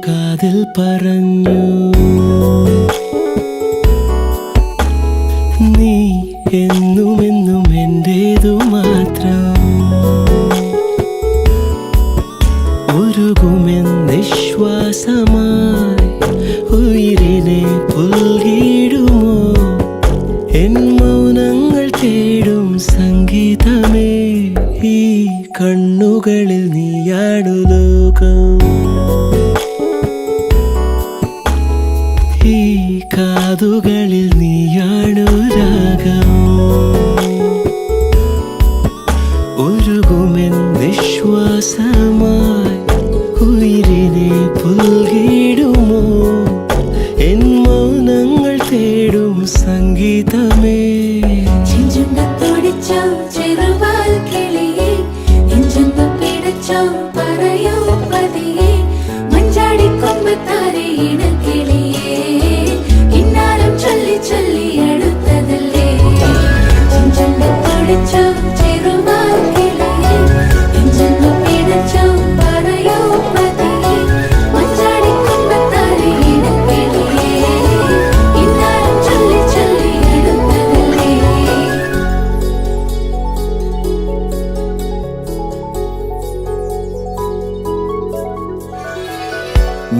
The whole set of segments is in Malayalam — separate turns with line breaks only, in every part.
കാതിൽ പറഞ്ഞു, നീ എന്നുമെന്നും എന്റേതു മാത്രം. ഉരുകുമെന്നിശ്വാസമായി ഉയിരിനെ പുൽകിടുമോ? എൻ മൗനങ്ങൾ തേടും സംഗീതമേ, ഈ കണ്ണുകളിൽ നീയാണു ലോകം. ഈ കാതുകളിൽ നീയാണു രാഗം. ഉരുകുമെന്നിശ്വാസമായി ഉയിരിനെ പുൽകിടുമോ? എൻ മൗനങ്ങൾ തേടും സംഗീതമേ.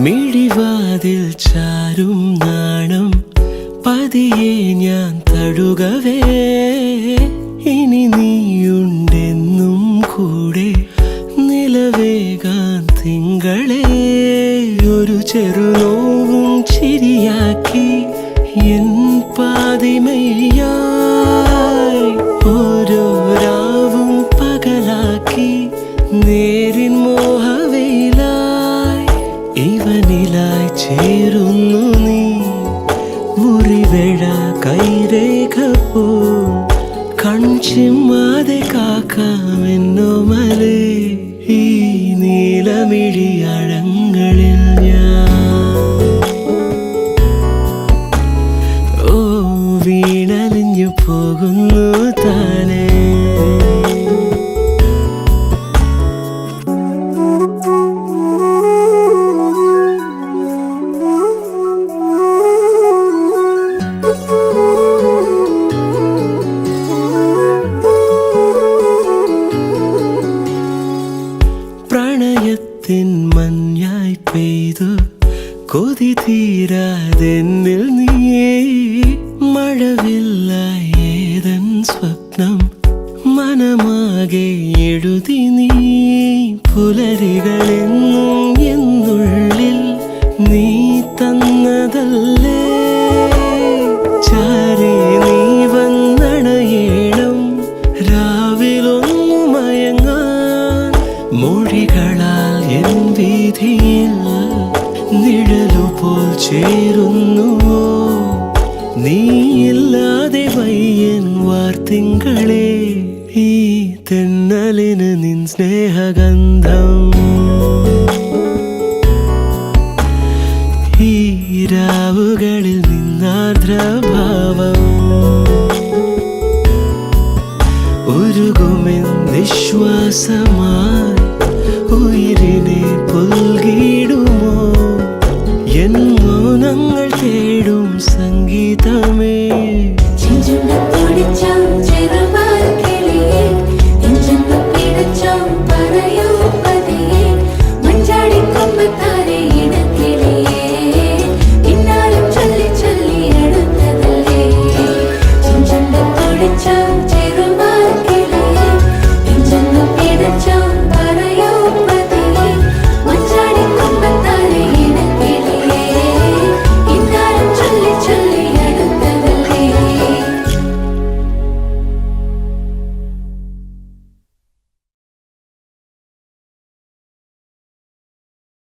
മിഴിവാതിൽ ചാരും നാണം പതിയെ ഞാൻ തഴുകവേ, ഇനി നീയുണ്ടെന്നും കൂടെ നിലവേകാൻ തിങ്കളെ. ഒരു ചെറുനോവും ചിരിയാക്കി എൻ പാതിമയായി, ഓരോ രാവും പകലാക്കി നേരിൻ മോഹവയിലായി. ഇവനിലായി ചേരുന്നു നീ, മുറിവേഴ കൈരേഖ പോ. കൺചിമ്മാതെ കാക്കാമെന്നോമലേ, ഈ നീലമിഴിയഴങ്ങളിൽ ഞാൻ. ഓ വീണലിഞ്ഞു പോകുന്നു താനേ. പ്രണയത്തിൻ മഞ്ഞായി പെയ്തു കൊതി തീരാതെന്നിൽ നീയേ. മഴവില്ലായി ഏതൻ സ്വപ്നം മനമാകെ എഴുതി നീ. പുലരികളെന്നും എന്നുള്ളിൽ നീ തന്നതല്ലേ. ചാരേ നീ വന്നണയേണം രാവിലൊന്നു മയങ്ങാൻ. മൊഴികളാൽ എൻ വീഥിയിൽ നിഴലുപോൽ ചേരുന്നുവോ? നീയില്ലാതെ വയ്യൻ വാർത്തിങ്കളെ, ഈ തെന്നലിന് നിൻ സ്നേഹഗന്ധം. ഈ രാവുകളിൽ നിന്നാർദ്രഭാവം. ഉരുകുമെന്നിശ്വാസമായി ഉയിരിനെ പുൽകി